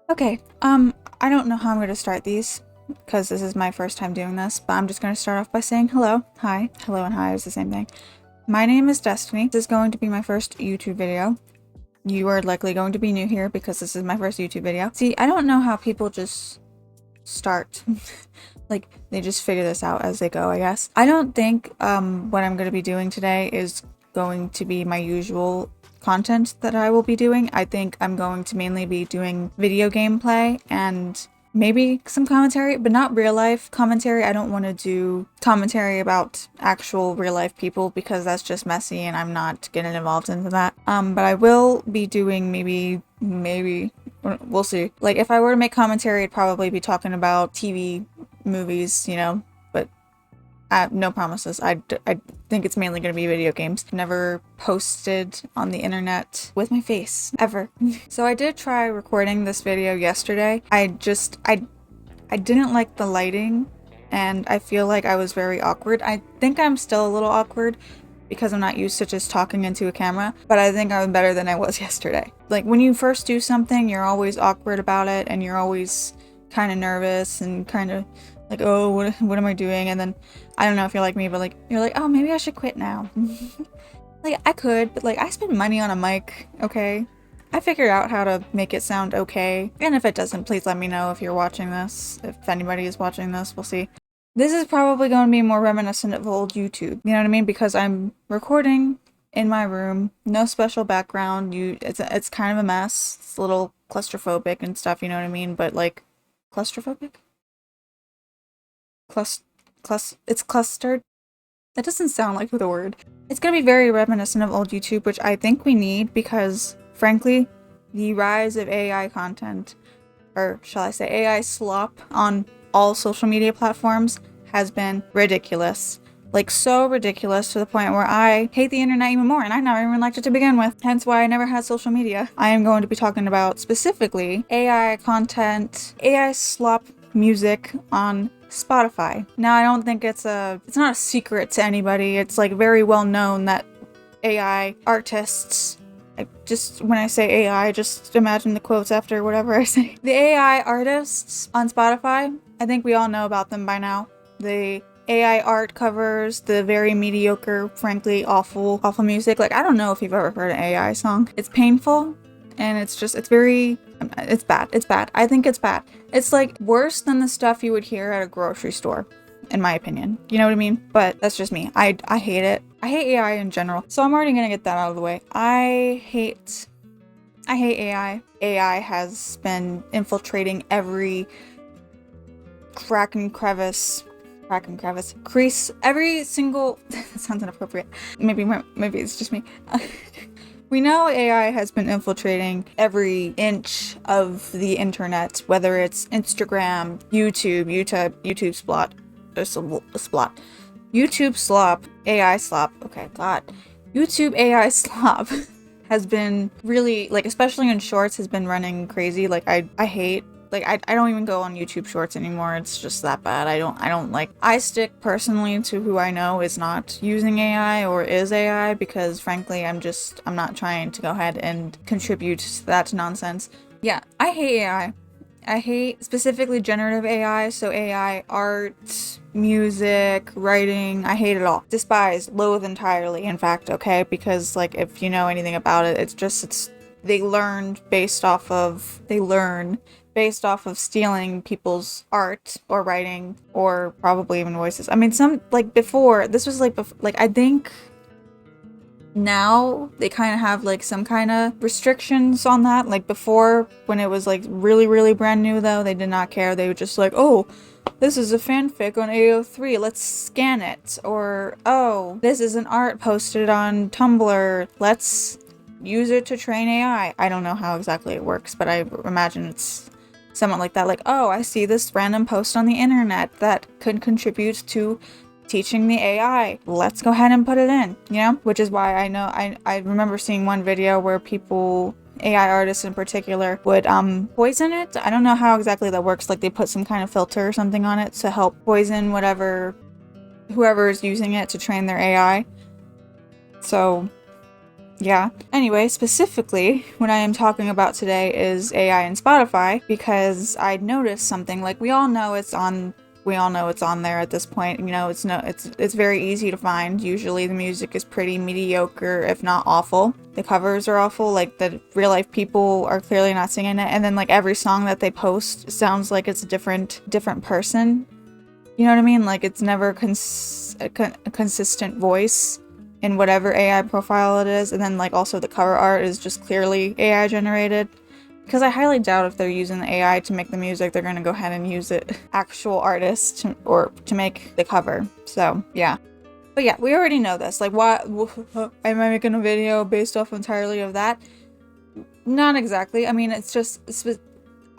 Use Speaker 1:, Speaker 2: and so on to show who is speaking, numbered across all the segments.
Speaker 1: Okay, I don't know how I'm going to start these because this is my first time doing this, but I'm just going to start off by saying hello, hi, hello and hi is the same thing. My name is Destiny. This is going to be my first YouTube video. You are likely going to be new here because this is my first YouTube video. See, I don't know how people just start. Like, they just figure this out as they go, I guess. I don't think what I'm going to be doing today is going to be my usual content that I will be doing. I think I'm going to mainly be doing video gameplay and maybe some commentary, but not real life commentary. I don't want to do commentary about actual real life people because that's just messy and I'm not getting involved into that. But I will be doing maybe we'll see. Like, if I were to make commentary, I'd probably be talking about TV, movies, you know, but no promises. I think it's mainly going to be video games. Never posted on the internet with my face, ever. So I did try recording this video yesterday. I didn't like the lighting, and I feel like I was very awkward. I think I'm still a little awkward because I'm not used to just talking into a camera, but I think I'm better than I was yesterday. Like, when you first do something, you're always awkward about it, and you're always kind of nervous and kind of like, oh, what am I doing? And then, I don't know if you're like me, but like, you're like, oh, maybe I should quit now. Like, I could, but like, I spend money on a mic, okay? I figured out how to make it sound okay. And if it doesn't, please let me know if you're watching this. If anybody is watching this, we'll see. This is probably going to be more reminiscent of old YouTube. You know what I mean? Because I'm recording in my room, no special background. It's kind of a mess. It's a little claustrophobic and stuff, you know what I mean? But like, claustrophobic? It's clustered. That doesn't sound like the word. It's gonna be very reminiscent of old YouTube, which I think we need because, frankly, the rise of AI content, or shall I say AI slop, on all social media platforms has been ridiculous. Like, so ridiculous to the point where I hate the internet even more, and I never even liked it to begin with. Hence why I never had social media. I am going to be talking about specifically AI content, AI slop music on Spotify. Now, I don't think it's not a secret to anybody. It's like very well known that AI artists, when I say AI, just imagine the quotes after whatever I say. The AI artists on Spotify, I think we all know about them by now. The AI art covers, the very mediocre, frankly awful music. Like, I don't know if you've ever heard an AI song. It's painful, and it's bad. It's bad. I think it's bad. It's like worse than the stuff you would hear at a grocery store, in my opinion. You know what I mean? But that's just me. I hate it. I hate AI in general. So I'm already gonna get that out of the way. I hate AI. AI has been infiltrating every crease, every single that sounds inappropriate. Maybe it's just me. We know AI has been infiltrating every inch of the internet, whether it's Instagram, YouTube Splot, YouTube Slop, AI Slop, okay, God. YouTube AI Slop has been really, like, especially in shorts, has been running crazy. Like, I hate, like, I don't even go on YouTube Shorts anymore. It's just that bad. I stick personally to who I know is not using AI or is AI because, frankly, I'm not trying to go ahead and contribute to that nonsense. Yeah, I hate AI. I hate specifically generative AI, so AI art, music, writing, I hate it all. Despise, loathe entirely, in fact, okay? Because, like, if you know anything about it, they learn based off of stealing people's art or writing or probably even voices. I mean, I think now they kind of have like some kind of restrictions on that. Like, before, when it was like really, really brand new though, they did not care. They would just like, oh, this is a fanfic on AO3, let's scan it. Or, oh, this is an art posted on Tumblr, let's use it to train AI. I don't know how exactly it works, but I imagine it's somewhat like that. Like, oh, I see this random post on the internet that could contribute to teaching the AI. Let's go ahead and put it in, you know? Which is why I remember seeing one video where people, AI artists in particular, would poison it. I don't know how exactly that works. Like, they put some kind of filter or something on it to help poison whoever is using it to train their AI. So Yeah. Anyway, specifically, what I am talking about today is AI and Spotify, because I noticed something. Like, we all know it's on there at this point. You know, it's very easy to find. Usually the music is pretty mediocre, if not awful. The covers are awful, like the real life people are clearly not singing it, and then like every song that they post sounds like it's a different person. You know what I mean? Like, it's never a consistent voice in whatever AI profile it is, and then like also the cover art is just clearly AI generated. Because I highly doubt if they're using the AI to make the music, they're gonna go ahead and use it actual artists to make the cover. So yeah. But yeah, we already know this. Like, why am I making a video based off entirely of that? Not exactly. I mean, it's just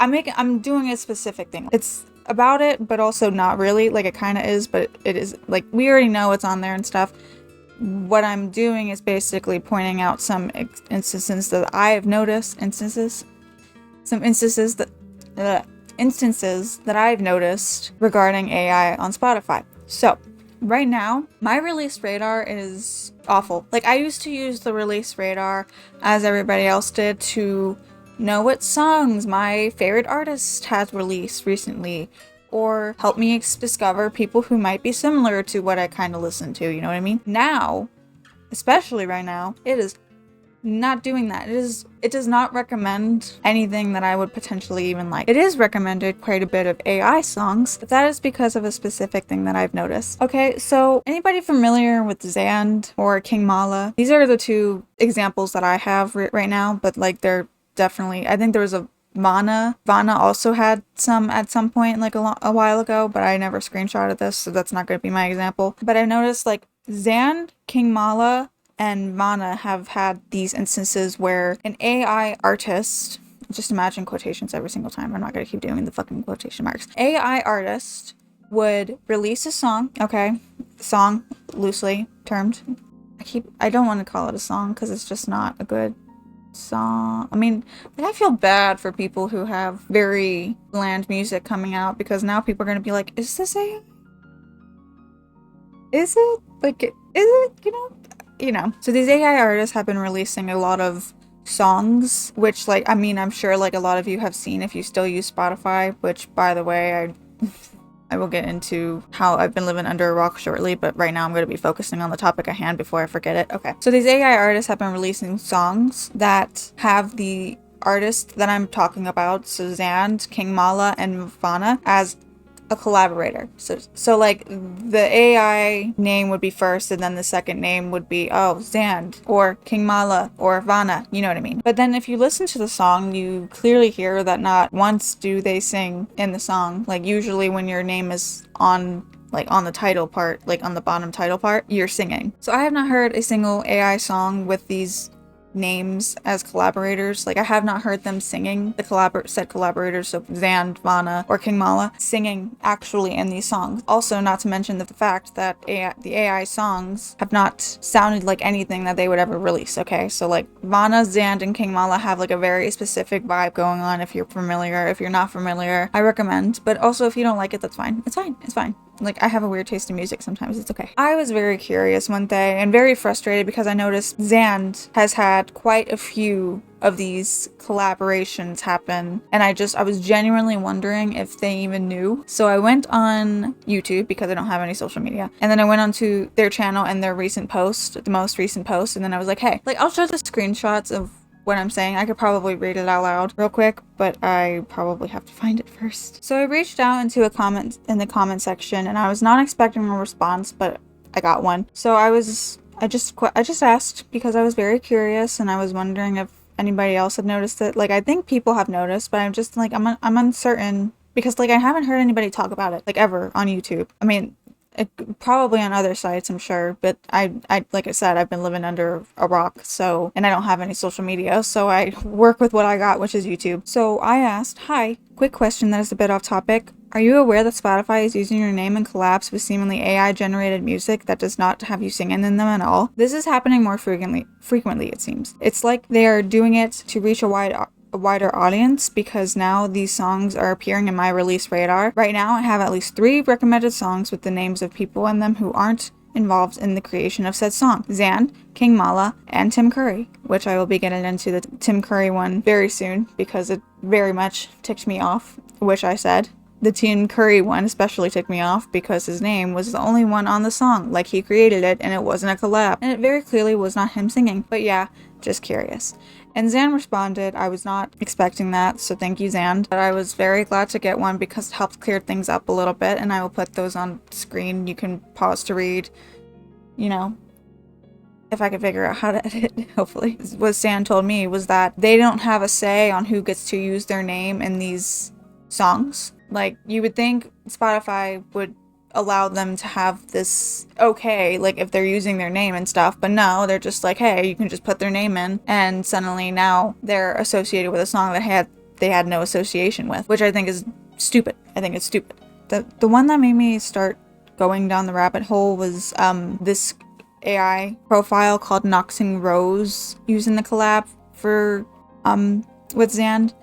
Speaker 1: I'm doing a specific thing. It's about it, but also not really. Like, it kind of is, but it is like we already know it's on there and stuff. What I'm doing is basically pointing out some instances that I have noticed. Instances that I've noticed regarding AI on Spotify. So, right now, my release radar is awful. Like, I used to use the release radar, as everybody else did, to know what songs my favorite artist has released recently, or help me discover people who might be similar to what I kind of listen to, you know what I mean? Now, especially right now, it is not doing that. It does not recommend anything that I would potentially even like. It is recommended quite a bit of AI songs, but that is because of a specific thing that I've noticed. Okay, so anybody familiar with Zand or King Mala? These are the two examples that I have right now, but like they're definitely, I think there was a Vana also had some at some point, like a while ago, but I never screenshotted this, so that's not going to be my example. But I've noticed like Zand, King Mala, and Vana have had these instances where an AI artist, just imagine quotations every single time, I'm not going to keep doing the fucking quotation marks. AI artist would release a song, okay? Song, loosely termed. I don't want to call it a song because it's just not a good song. I mean, like, I feel bad for people who have very bland music coming out, because now people are going to be like, is this AI? Is it? Like, is it? You know. So these AI artists have been releasing a lot of songs, which, like, I mean, I'm sure, like, a lot of you have seen if you still use Spotify, which, by the way, I will get into how I've been living under a rock shortly, but right now I'm going to be focusing on the topic at hand before I forget it. Okay. So these AI artists have been releasing songs that have the artist that I'm talking about, so Zand, King Mala, and Vana, as a collaborator. So like the AI name would be first, and then the second name would be, oh, Zand or King Mala or Vana, you know what I mean? But then if you listen to the song, you clearly hear that not once do they sing in the song. Like, usually when your name is on the title part, like on the bottom title part, you're singing. So I have not heard a single AI song with these names as collaborators. Like, I have not heard them singing, the said collaborators, so Zand, Vana, or King Mala, singing actually in these songs. Also, not to mention the fact that the AI songs have not sounded like anything that they would ever release, okay? So like Vana, Zand, and King Mala have like a very specific vibe going on. If you're familiar, if you're not familiar, I recommend. But also, if you don't like it, that's fine. It's fine. Like, I have a weird taste in music sometimes, it's okay. I was very curious one day and very frustrated because I noticed Zand has had quite a few of these collaborations happen, and I was genuinely wondering if they even knew. So I went on YouTube, because I don't have any social media, and then I went onto their channel and their the most recent post, and then I was like, hey, like, I'll show the screenshots of what I'm saying. I could probably read it out loud real quick, but I probably have to find it first. So I reached out into a comment in the comment section, and I was not expecting a response, but I got one. So I just asked because I was very curious, and I was wondering if anybody else had noticed it. Like, I think people have noticed, but I'm just like, I'm uncertain, because like I haven't heard anybody talk about it like ever on YouTube. I mean, probably on other sites, I'm sure, but I like I said, I've been living under a rock, so, and I don't have any social media, so I work with what I got, which is YouTube. So I asked, hi, quick question that is a bit off topic. Are you aware that Spotify is using your name in collabs with seemingly AI generated music that does not have you singing in them at all? This is happening more frequently, it seems. It's like they are doing it to reach a wider audience, because now these songs are appearing in my release radar. Right now I have at least 3 recommended songs with the names of people in them who aren't involved in the creation of said song. Zand, King Mala, and Tim Curry, which I will be getting into the Tim Curry one very soon because it very much ticked me off, which I said. The Tim Curry one especially ticked me off because his name was the only one on the song, like he created it and it wasn't a collab. And it very clearly was not him singing, but yeah, just curious. And Zand responded, I was not expecting that, so thank you, Zand. But I was very glad to get one because it helped clear things up a little bit, and I will put those on screen. You can pause to read, you know, if I could figure out how to edit, hopefully. What Zand told me was that they don't have a say on who gets to use their name in these songs. Like, you would think Spotify would allow them to have this okay, like if they're using their name and stuff, but no, they're just like, hey, you can just put their name in, and suddenly now they're associated with a song that they had no association with, which I think is stupid. I think it's stupid. The one that made me start going down the rabbit hole was this AI profile called Noxing Rose using the collab for with Zand.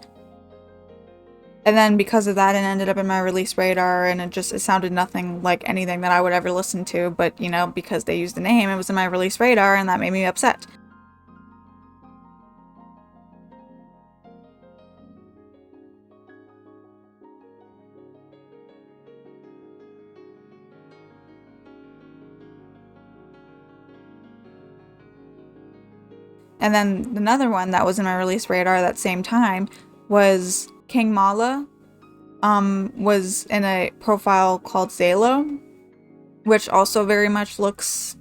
Speaker 1: And then because of that, it ended up in my release radar, and it sounded nothing like anything that I would ever listen to, but you know, because they used the name, it was in my release radar, and that made me upset. And then another one that was in my release radar that same time was King Mala was in a profile called Zalo, which also very much looks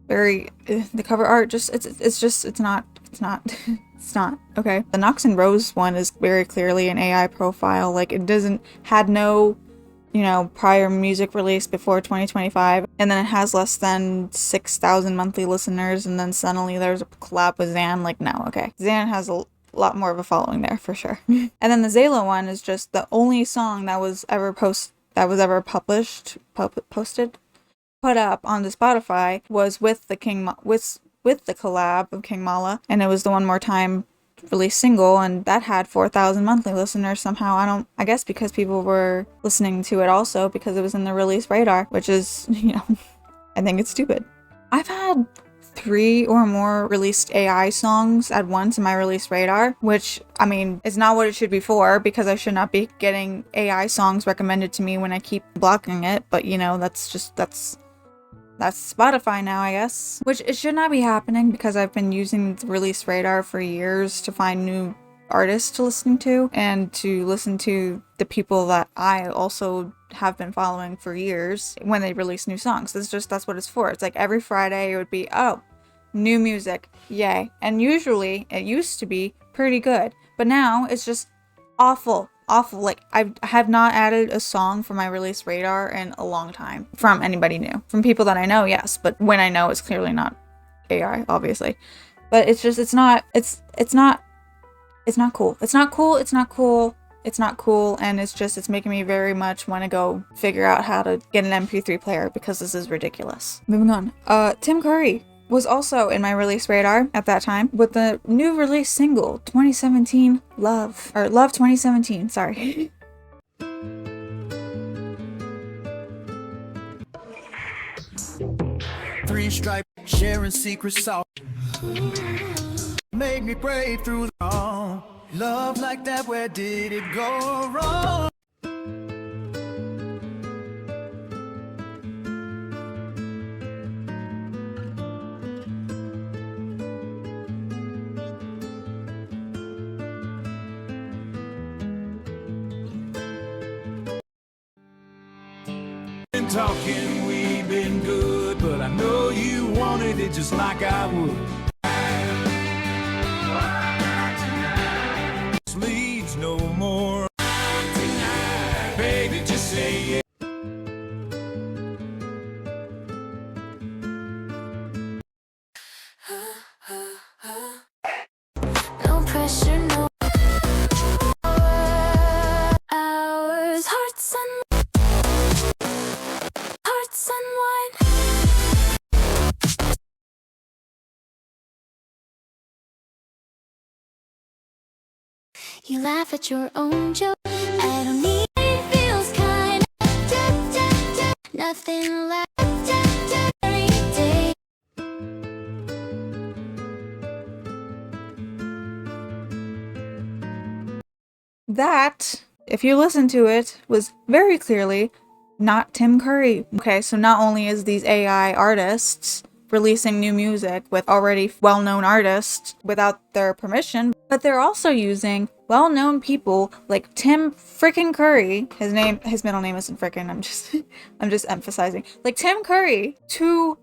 Speaker 1: very the cover art just it's not okay. The Nox and Rose one is very clearly an AI profile. Like, it had no, you know, prior music release before 2025, and then it has less than 6,000 monthly listeners, and then suddenly there's a collab with Zand. Like, no, okay, Zand has a lot more of a following there for sure. And then the Zalo one is just the only song that was ever posted, put up on the Spotify was with the with the collab of King Mala, and it was the One More Time released single, and that had 4,000 monthly listeners somehow. I guess because people were listening to it also because it was in the release radar, which is, you know, I think it's stupid. I've had 3 or more released AI songs at once in my release radar, which, I mean, is not what it should be for, because I should not be getting AI songs recommended to me when I keep blocking it, but you know, that's Spotify now, I guess. Which it should not be happening because I've been using the release radar for years to find new artists to listen to and to listen to the people that I also have been following for years when they release new songs. That's what it's for. It's like every Friday it would be, oh, new music, yay. And usually it used to be pretty good, but now it's just awful. Like, I have not added a song for my release radar in a long time from anybody new. From people that I know, yes, but when I know, it's clearly not AI, obviously. But it's just, it's not cool. And it's making me very much want to go figure out how to get an MP3 player because this is ridiculous. Moving on. Tim Curry was also in my release radar at that time with the new release single 2017 Love 2017, sorry.
Speaker 2: 3 stripe sharing secret sauce made me brave through the all. Love like that, where did it go wrong? Talking, we've been good, but I know you wanted it just like I would. Leads no more tonight, baby, just say it. No pressure, no hours, hearts unwind. You laugh at your own joke. I don't need it, feels kind of nothing like
Speaker 1: that, if you listen to it, was very clearly not Tim Curry. Okay, so not only is these AI artists releasing new music with already well-known artists without their permission, but they're also using well-known people like Tim frickin' Curry. His middle name isn't frickin', I'm just emphasizing. Like Tim Curry to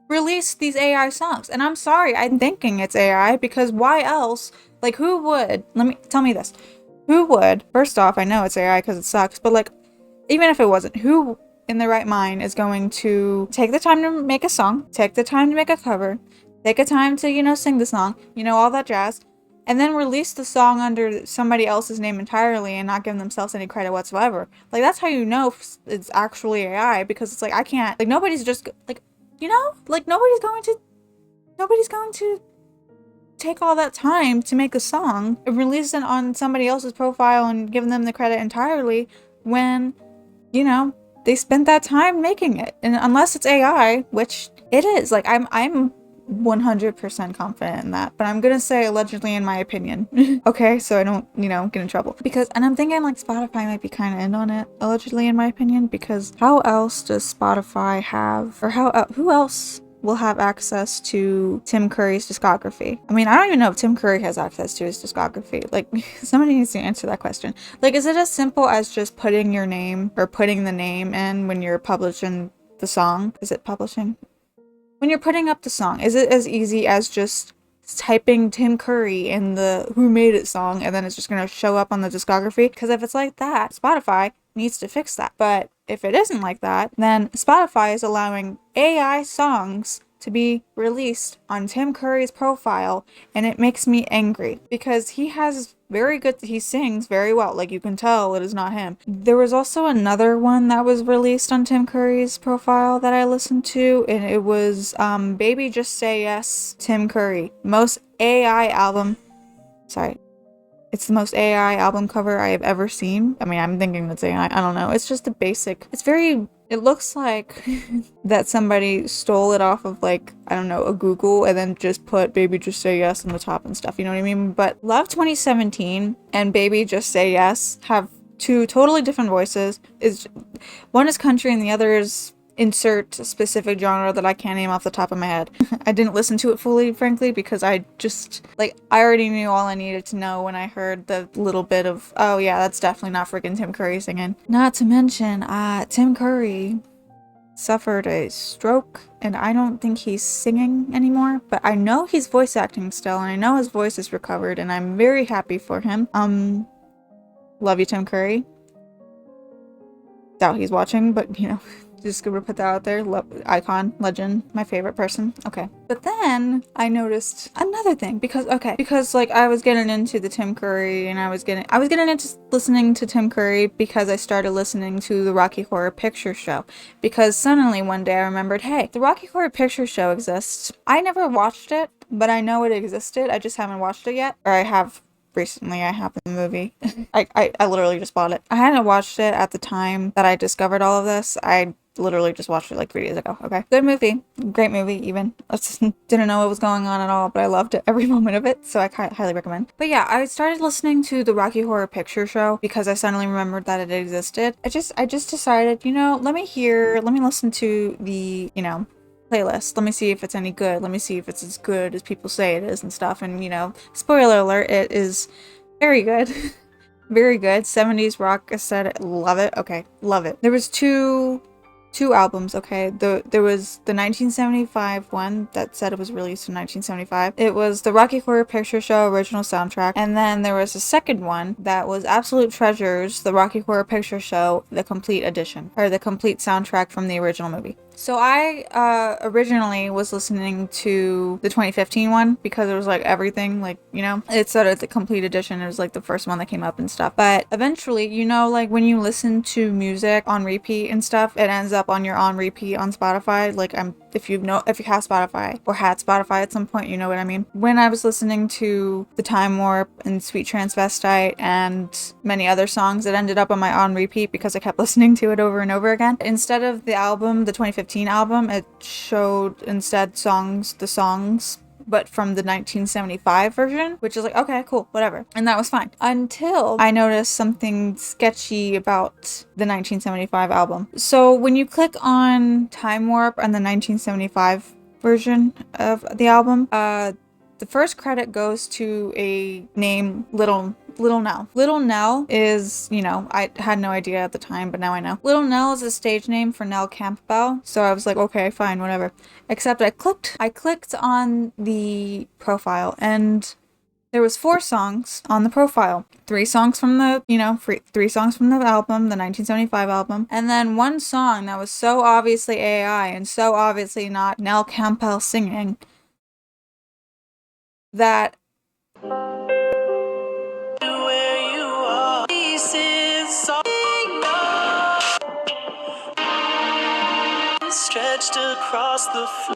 Speaker 1: release these AI songs. And I'm sorry, I'm thinking it's AI because why else? Like who would, tell me this. Who would, first off, I know it's AI because it sucks, but like, even if it wasn't, who in their right mind is going to take the time to make a song, take the time to make a cover, take a time to, sing the song, all that jazz, and then release the song under somebody else's name entirely and not give themselves any credit whatsoever? Like, that's how you know it's actually AI, because it's like, I can't, like, nobody's just, like, like, nobody's going to take all that time to make a song and release it on somebody else's profile and give them the credit entirely when, they spent that time making it. And unless it's AI, which it is, like, I'm 100% confident in that, but I'm gonna say allegedly in my opinion. Okay, so I don't, get in trouble. And I'm thinking like Spotify might be kind of in on it, allegedly in my opinion, because how else does Spotify have, or who else will have access to Tim Curry's discography? I mean, I don't even know if Tim Curry has access to his discography. Like, somebody needs to answer that question. Like, is it as simple as just putting your name or putting the name in when you're publishing the song? Is it publishing? When you're putting up the song, is it as easy as just typing Tim Curry in the Who Made It song and then it's just going to show up on the discography? Because if it's like that, Spotify needs to fix that. But if it isn't like that, then Spotify is allowing AI songs to be released on Tim Curry's profile, and it makes me angry because he sings very well. Like, you can tell it is not him. There was also another one that was released on Tim Curry's profile that I listened to, and it was Baby Just Say Yes, Tim Curry. Most AI album. Sorry. It's the most AI album cover I have ever seen. I mean, I'm thinking that's AI. I don't know. It's just a basic. It looks like that somebody stole it off of, like, I don't know, a Google and then just put Baby Just Say Yes on the top and stuff. You know what I mean? But Love 2017 and Baby Just Say Yes have two totally different voices. One is country and the other is insert a specific genre that I can't name off the top of my head. I didn't listen to it fully, frankly, because I already knew all I needed to know when I heard the little bit of, oh yeah, that's definitely not freaking Tim Curry singing. Not to mention, Tim Curry suffered a stroke, and I don't think he's singing anymore, but I know he's voice acting still, and I know his voice is recovered, and I'm very happy for him. Love you, Tim Curry. Doubt he's watching, but just gonna put that out there. Icon, legend, my favorite person. Okay. But then I noticed another thing because like I was getting into the Tim Curry and I was getting into listening to Tim Curry because I started listening to the Rocky Horror Picture Show, because suddenly one day I remembered, hey, the Rocky Horror Picture Show exists. I never watched it, but I know it existed. I just haven't watched it yet. Or I have recently. I have the movie. I literally just bought it. I hadn't watched it at the time that I discovered all of this. I literally just watched it like 3 days ago. Okay. Good movie. Great movie even. I just didn't know what was going on at all, but I loved it, every moment of it, so I highly recommend. But yeah, I started listening to the Rocky Horror Picture Show because I suddenly remembered that it existed. I just decided, let me listen to the, playlist. Let me see if it's any good. Let me see if it's as good as people say it is and stuff. And, spoiler alert, it is very good. Very good. 70s rock aesthetic. Love it. Okay. Love it. There was two albums, okay? There was the 1975 one that said it was released in 1975. It was the Rocky Horror Picture Show original soundtrack. And then there was a second one that was Absolute Treasures, the Rocky Horror Picture Show, the complete edition, or the complete soundtrack from the original movie. So I originally was listening to the 2015 one because it was like everything, like, it said the complete edition. It was like the first one that came up and stuff. But eventually, like when you listen to music on repeat and stuff, it ends up on your on repeat on Spotify. Like if you have Spotify or had Spotify at some point, you know what I mean. When I was listening to The Time Warp and Sweet Transvestite and many other songs, it ended up on my on repeat because I kept listening to it over and over again. Instead of the album, the 2015 album, it showed instead the songs but from the 1975 version, which is like, okay, cool, whatever. And that was fine. Until I noticed something sketchy about the 1975 album. So when you click on Time Warp and the 1975 version of the album, the first credit goes to a name, Little Nell. Little Nell is, you know, I had no idea at the time, but now I know. Little Nell is a stage name for Nell Campbell. So I was like, okay, fine, whatever. Except I clicked on the profile and there was 4 songs on the profile. 3 songs from the, you know, 3 songs from the album, the 1975 album. And then 1 song that was so obviously AI and so obviously not Nell Campbell singing that stretched across the floor.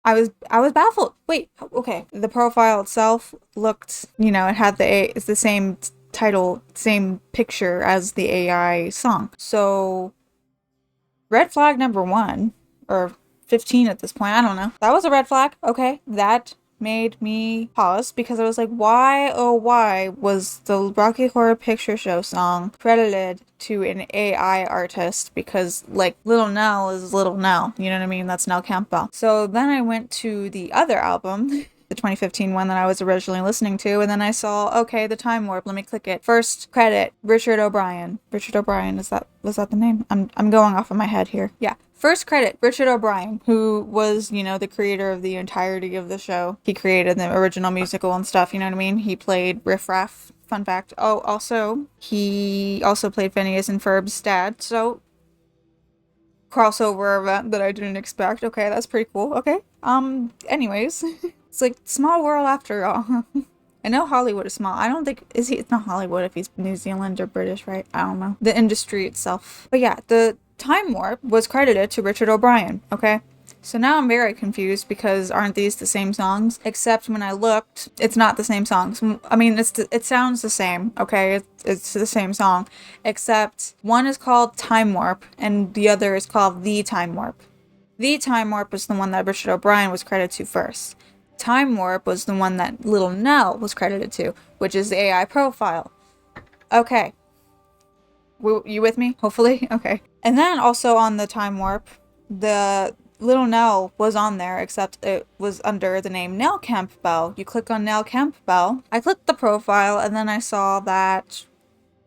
Speaker 1: I was baffled. Wait, okay. The profile itself looked, you know, it had it's the same title, same picture as the AI song. So red flag number 1 or 15 at this point, I don't know. That was a red flag. Okay, that made me pause because I was like, why, oh why was the Rocky Horror Picture Show song credited to an AI artist? Because like Little Nell is Little Nell, you know what I mean? That's Nell Campbell. So then I went to the other album, the 2015 one that I was originally listening to, and then I saw, okay, the Time Warp, let me click it. First credit, Richard O'Brien. Richard O'Brien, was that the name? I'm going off of my head here. Yeah. First credit, Richard O'Brien, who was, you know, the creator of the entirety of the show. He created the original musical and stuff, you know what I mean? He played Riff Raff, fun fact. Oh, also, he also played Phineas and Ferb's dad, so crossover event that I didn't expect. Okay, that's pretty cool. Okay. Anyways, it's like small world after all. I know Hollywood is small. I don't think, it's not Hollywood if he's New Zealand or British, right? I don't know. The industry itself. But yeah, the Time Warp was credited to Richard O'Brien, okay? So now I'm very confused because aren't these the same songs? Except when I looked, it's not the same songs. I mean, it sounds the same, okay? It's the same song, except one is called Time Warp and the other is called The Time Warp. The Time Warp is the one that Richard O'Brien was credited to first. Time Warp was the one that Little Nell was credited to, which is the AI profile. Okay. You with me? Hopefully? Okay. And then also on the Time Warp, the Little Nell was on there, except it was under the name Nell Campbell. You click on Nell Campbell. I clicked the profile, and then I saw that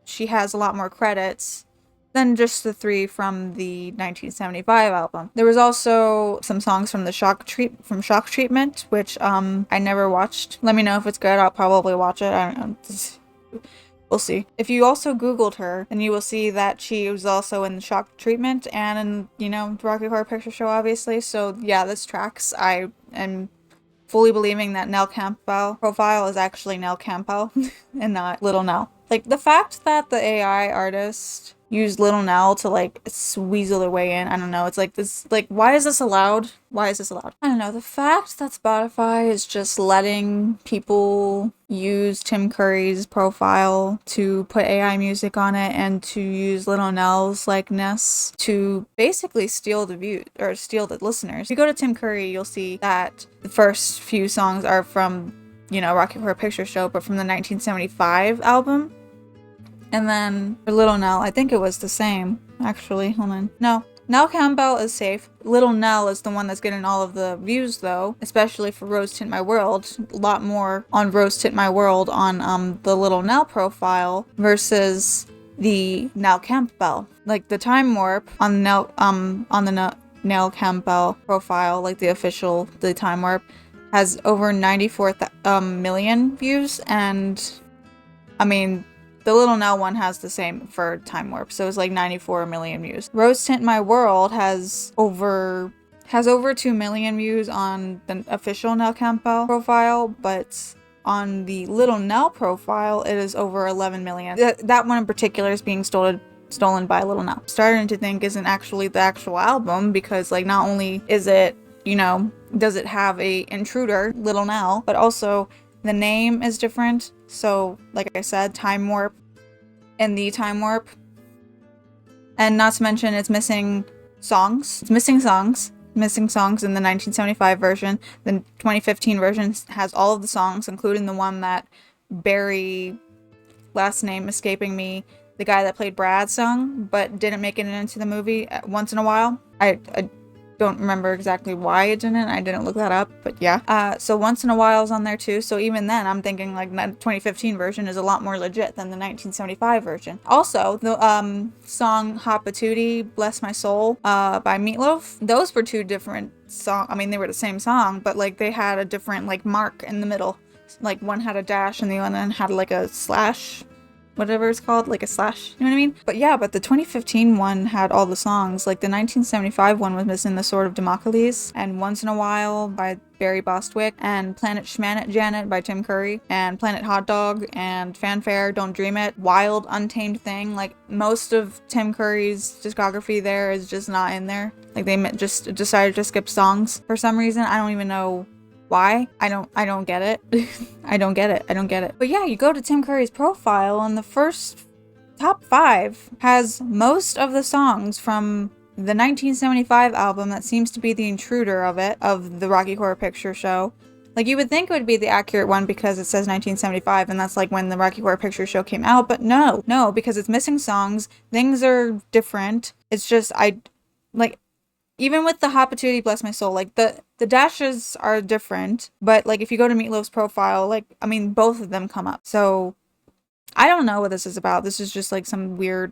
Speaker 1: she has a lot more credits than just the 3 from the 1975 album. There was also some songs from the Shock Treatment, which I never watched. Let me know if it's good. I'll probably watch it. I don't know. We'll see. If you also Googled her, then you will see that she was also in the Shock Treatment and in, you know, the Rocky Horror Picture Show, obviously. So yeah, this tracks. I am fully believing that Nell Campbell profile is actually Nell Campbell and not Little Nell. Like, the fact that the AI artist used Little Nell to, like, weasel their way in, I don't know, it's like this, like, why is this allowed? Why is this allowed? I don't know, the fact that Spotify is just letting people use Tim Curry's profile to put AI music on it and to use Little Nell's likeness to basically steal the view, or steal the listeners. If you go to Tim Curry, you'll see that the first few songs are from, you know, Rocky Horror Picture Show, but from the 1975 album. And then for Little Nell, I think it was the same, actually. Hold on. No. Nell Campbell is safe. Little Nell is the one that's getting all of the views, though, especially for Rose Tint My World. A lot more on Rose Tint My World on the Little Nell profile versus the Nell Campbell. Like, the Time Warp on the Nell Campbell profile, like the Time Warp, has over 94 million views, and I mean, the Little Nell one has the same for Time Warp, so it's like 94 million views. Rose Tint My World has over 2 million views on the official Nell Campbell profile, but on the Little Nell profile, it is over 11 million. That one in particular is being stolen by Little Nell. Starting to think isn't actually the actual album, because like not only is it, you know, does it have a intruder, Little Nell, but also the name is different. So like I said, Time Warp and the Time Warp. And not to mention it's missing songs. missing songs in the 1975 version. The 2015 version has all of the songs, including the one that Barry, last name escaping me, the guy that played Brad, sung, but didn't make it into the movie once in a while. I don't remember exactly why it didn't. I didn't look that up, but yeah. So Once in a While is on there too. So even then, I'm thinking like the 2015 version is a lot more legit than the 1975 version. Also, the song Hot Patootie, Bless My Soul by Meatloaf, those were two different songs. I mean, they were the same song, but like they had a different like mark in the middle. Like one had a dash and the other one had like a slash, whatever it's called, like a slash, you know what I mean? But yeah, but the 2015 one had all the songs. Like the 1975 one was missing The Sword of Damocles, and Once in a While by Barry Bostwick, and Planet Schmanet Janet by Tim Curry, and Planet Hot Dog, and Fanfare, Don't Dream It, Wild Untamed Thing. Like most of Tim Curry's discography there is just not in there. Like they just decided to skip songs for some reason. I don't even know why. I don't get it. I don't get it. But yeah, you go to Tim Curry's profile and the first top 5 has most of the songs from the 1975 album that seems to be the intruder of the Rocky Horror Picture Show. Like you would think it would be the accurate one because it says 1975 and that's like when the Rocky Horror Picture Show came out, but no, because it's missing songs. Things are different. It's just, even with the Hot Patootie, Bless My Soul, like the dashes are different, but like if you go to Meatloaf's profile, like, I mean, both of them come up. So I don't know what this is about. This is just like some weird,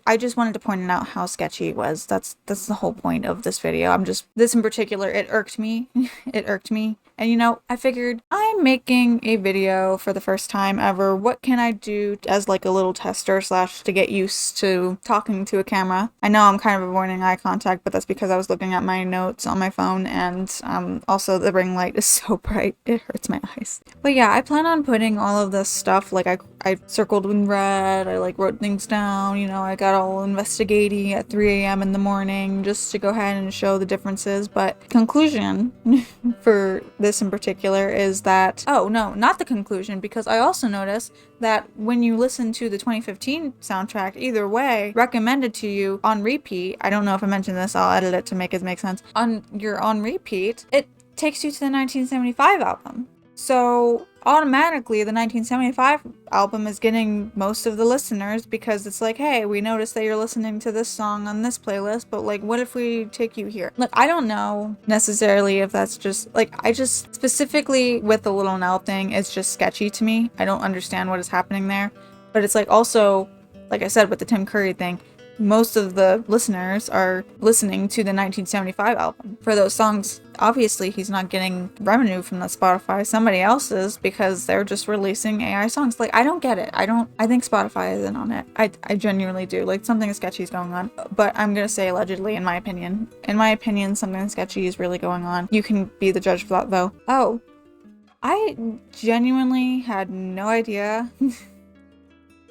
Speaker 1: I just wanted to point out how sketchy it was. That's the whole point of this video. This in particular, it irked me. It irked me. And you know, I figured I'm making a video for the first time ever. What can I do as like a little tester / to get used to talking to a camera? I know I'm kind of avoiding eye contact, but that's because I was looking at my notes on my phone, and also the ring light is so bright it hurts my eyes. But yeah, I plan on putting all of this stuff, like I circled in red, I like wrote things down, you know, I got all investigating at 3 a.m. in the morning just to go ahead and show the differences. But conclusion for this in particular is that, oh no, not the conclusion, because I also noticed that when you listen to the 2015 soundtrack, either way, recommended to you on repeat, I don't know if I mentioned this, I'll edit it to make it make sense, on repeat, it takes you to the 1975 album. So automatically the 1975 album is getting most of the listeners because it's like, hey, we noticed that you're listening to this song on this playlist, but like, what if we take you here? Like, I don't know necessarily if that's just like, I just specifically with the Little Nell thing, it's just sketchy to me. I don't understand what is happening there. But it's like also, like I said, with the Tim Curry thing, most of the listeners are listening to the 1975 album for those songs. Obviously, he's not getting revenue from the Spotify. Somebody else is, because they're just releasing AI songs. Like, I don't get it. I think Spotify isn't on it. I genuinely do. Like, something sketchy is going on. But I'm gonna say allegedly, in my opinion. In my opinion, something sketchy is really going on. You can be the judge of that, though. Oh, I genuinely had no idea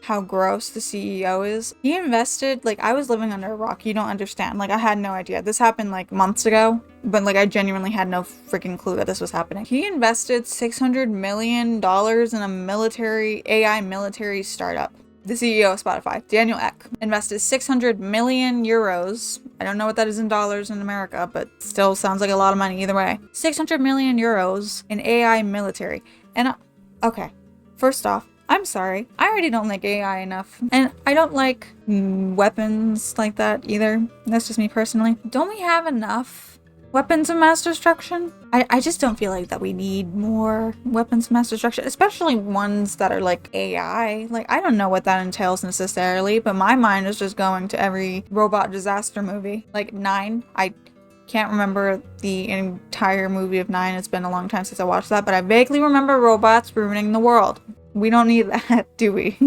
Speaker 1: how gross the CEO is. He invested, like, I was living under a rock. You don't understand. Like, I had no idea. This happened like months ago, but like I genuinely had no freaking clue that this was happening. He invested $600 million in a AI military startup. The CEO of Spotify, Daniel Ek, invested 600 million euros. I don't know what that is in dollars in America, but still sounds like a lot of money either way. 600 million euros in AI military. And okay, first off, I'm sorry, I already don't like AI enough. And I don't like weapons like that either. That's just me personally. Don't we have enough weapons of mass destruction? I just don't feel like that we need more weapons of mass destruction, especially ones that are like AI. Like, I don't know what that entails necessarily, but my mind is just going to every robot disaster movie. Like 9, I can't remember the entire movie of 9. It's been a long time since I watched that, but I vaguely remember robots ruining the world. We don't need that, do we?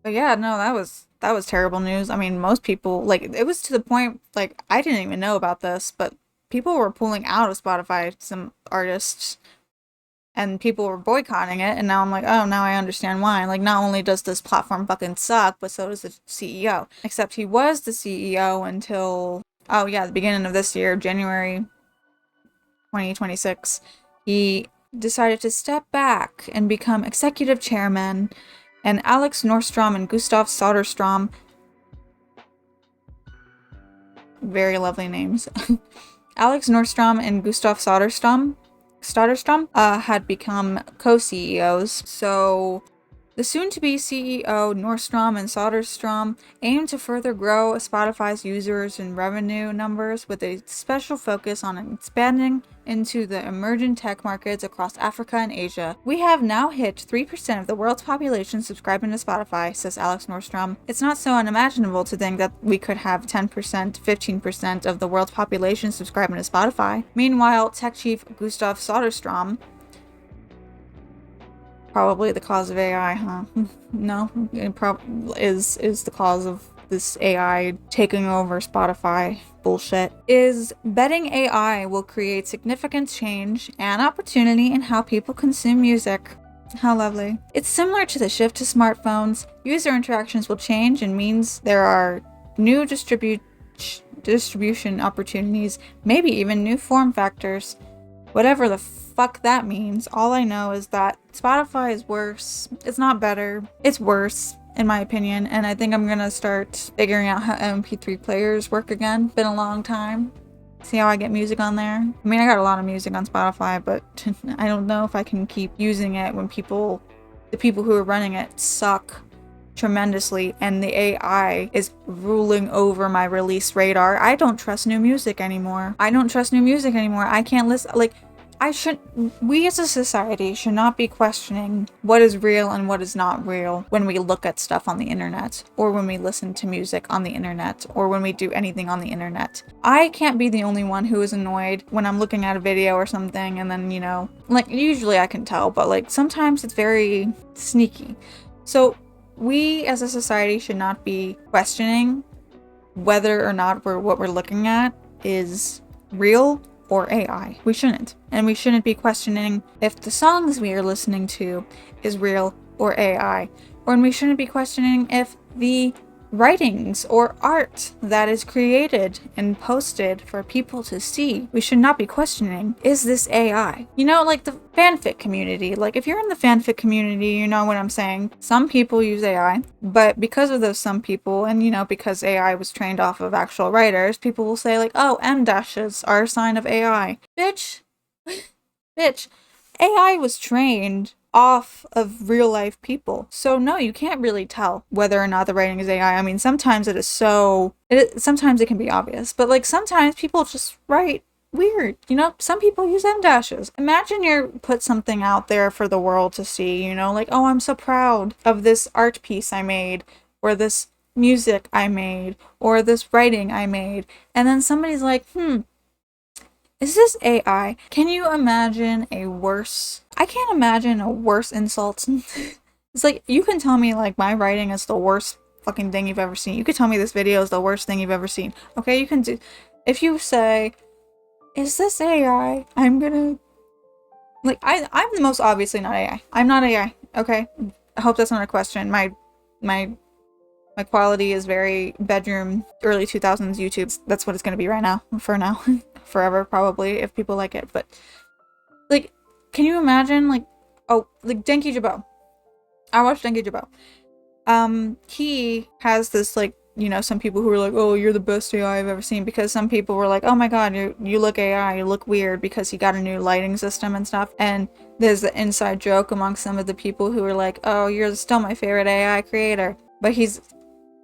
Speaker 1: But yeah, no, that was terrible news. I mean, most people, like, it was to the point, like, I didn't even know about this, but people were pulling out of Spotify, some artists, and people were boycotting it, and now I'm like, oh, now I understand why. Like, not only does this platform fucking suck, but so does the CEO. Except he was the CEO until, oh yeah, the beginning of this year, January 2026. He decided to step back and become executive chairman, and Alex Nordstrom and Gustav Soderstrom, very lovely names, Alex Nordstrom and Gustav Soderstrom had become co-CEOs. So the soon-to-be CEO Nordstrom and Soderstrom aim to further grow Spotify's users and revenue numbers with a special focus on expanding into the emerging tech markets across Africa and Asia. We have now hit 3% of the world's population subscribing to Spotify, says Alex Nordstrom. It's not so unimaginable to think that we could have 10%, 15% of the world's population subscribing to Spotify. Meanwhile, tech chief Gustav Soderstrom, probably the cause of AI, huh? No, it is the cause of this AI taking over Spotify bullshit, is betting AI will create significant change and opportunity in how people consume music. How lovely. It's similar to the shift to smartphones. User interactions will change and means there are new distribution opportunities, maybe even new form factors. Whatever the fuck that means, all I know is that Spotify is worse. It's not better. It's worse, in my opinion, and I think I'm gonna start figuring out how MP3 players work again. Been a long time. See how I get music on there. I mean, I got a lot of music on Spotify, but I don't know if I can keep using it when the people who are running it suck tremendously and the AI is ruling over my release radar. I don't trust new music anymore. I can't listen, like, we as a society should not be questioning what is real and what is not real when we look at stuff on the internet, or when we listen to music on the internet, or when we do anything on the internet. I can't be the only one who is annoyed when I'm looking at a video or something and then, you know, like, usually I can tell, but like sometimes it's very sneaky. So we as a society should not be questioning whether or not what we're looking at is real or AI. We shouldn't. And we shouldn't be questioning if the songs we are listening to is real or AI. Or we shouldn't be questioning if the writings or art that is created and posted for people to see, we should not be questioning, is this AI? You know, like the fanfic community. Like, if you're in the fanfic community, you know what I'm saying. Some people use AI, but because of those some people, and you know, because AI was trained off of actual writers, people will say like, oh, M dashes are a sign of AI. Bitch. Bitch. AI was trained off of real life people. So no, you can't really tell whether or not the writing is AI. I mean, sometimes sometimes it can be obvious, but like sometimes people just write weird, you know? Some people use M dashes. Imagine you put something out there for the world to see, you know, like, oh, I'm so proud of this art piece I made, or this music I made, or this writing I made, and then somebody's like, is this AI? Can you imagine I can't imagine a worse insult. It's like, you can tell me like my writing is the worst fucking thing you've ever seen. You could tell me this video is the worst thing you've ever seen. Okay, you can do, if you say, is this AI? I'm gonna, like, I'm the most obviously not AI. I'm not AI, okay? I hope that's not a question. My quality is very bedroom, early 2000s YouTube. That's what it's gonna be right now, for now. Forever, probably, if people like it. But like, can you imagine, like, oh, like Denki Jabot. I watched Denki Jabot. He has this, like, you know, some people who are like, oh, you're the best AI I've ever seen, because some people were like, oh my god, you look AI, you look weird, because he got a new lighting system and stuff. And there's the inside joke among some of the people who were like, oh, you're still my favorite AI creator. But he's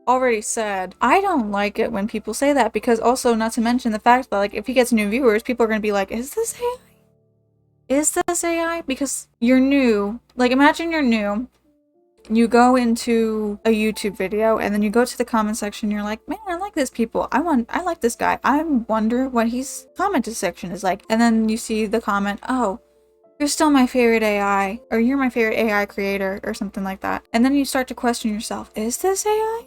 Speaker 1: already said, I don't like it when people say that, because also, not to mention the fact that, like, if he gets new viewers, people are going to be like, is this AI? Is this AI? Because you're new. Like, imagine you're new, you go into a YouTube video, and then you go to the comment section, you're like, man, I like this people. I like this guy. I wonder what his comment section is like. And then you see the comment, oh, you're still my favorite AI, or you're my favorite AI creator, or something like that. And then you start to question yourself, is this AI?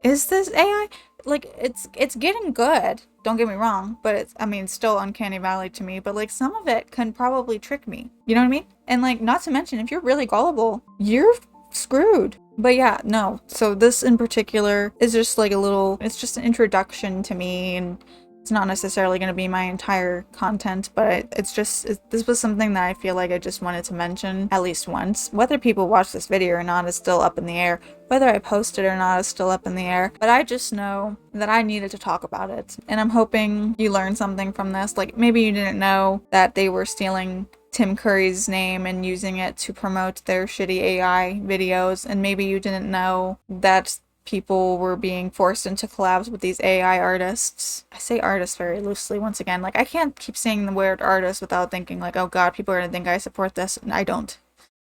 Speaker 1: Is this AI? Like, it's getting good, don't get me wrong, but it's, I mean, still uncanny valley to me, but like, some of it can probably trick me, you know what I mean? And like, not to mention, if you're really gullible, you're screwed. But yeah, no, so this in particular is just like it's just an introduction to me, and It's not necessarily going to be my entire content, but this was something that I feel like I just wanted to mention at least once. Whether people watch this video or not is still up in the air. Whether I post it or not is still up in the air. But I just know that I needed to talk about it. And I'm hoping you learned something from this. Like, maybe you didn't know that they were stealing Tim Curry's name and using it to promote their shitty AI videos. And maybe you didn't know that people were being forced into collabs with these AI artists. I say artists very loosely once again. Like, I can't keep saying the word artist without thinking like, oh god, people are gonna think I support this. And I don't.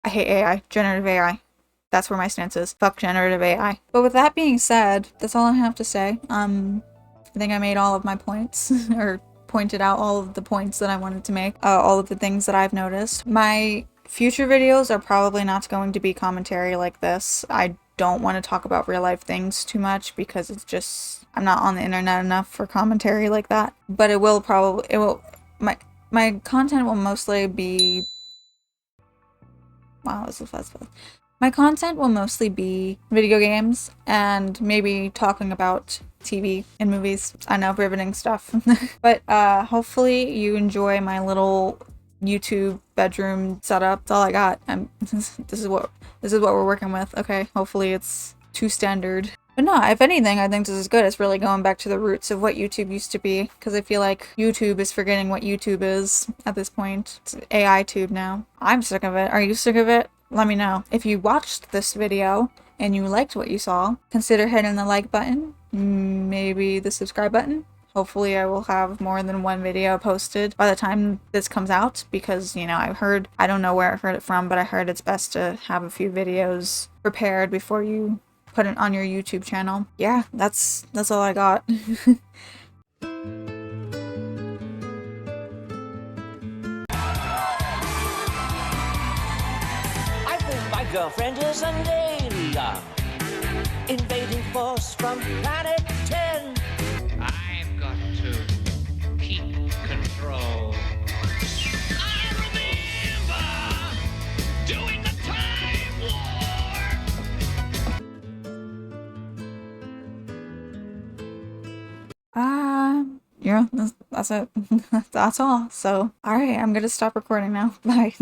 Speaker 1: I hate AI. Generative AI. That's where my stance is. Fuck generative AI. But with that being said, that's all I have to say. I think I made all of my points, or pointed out all of the points that I wanted to make, all of the things that I've noticed. My future videos are probably not going to be commentary like this. I don't want to talk about real life things too much because it's just, I'm not on the internet enough for commentary like that. But my content will mostly be, wow, this is fast. My content will mostly be video games and maybe talking about TV and movies. I know, riveting stuff. But hopefully you enjoy my little YouTube bedroom setup. That's all I got. This is what we're working with. Okay, hopefully it's too standard. But no, if anything, I think this is good. It's really going back to the roots of what YouTube used to be, because I feel like YouTube is forgetting what YouTube is at this point. It's AI tube now. I'm sick of it. Are you sick of it? Let me know. If you watched this video and you liked what you saw, consider hitting the like button, maybe the subscribe button. Hopefully I will have more than one video posted by the time this comes out, because, you know, I don't know where I heard it from, but I heard it's best to have a few videos prepared before you put it on your YouTube channel. Yeah, that's all I got.
Speaker 3: I think my girlfriend is an alien, invading force from planet 10.
Speaker 4: I've got to keep control. I remember doing the Time War.
Speaker 1: Yeah, that's it. That's all. So, alright, I'm gonna stop recording now. Bye.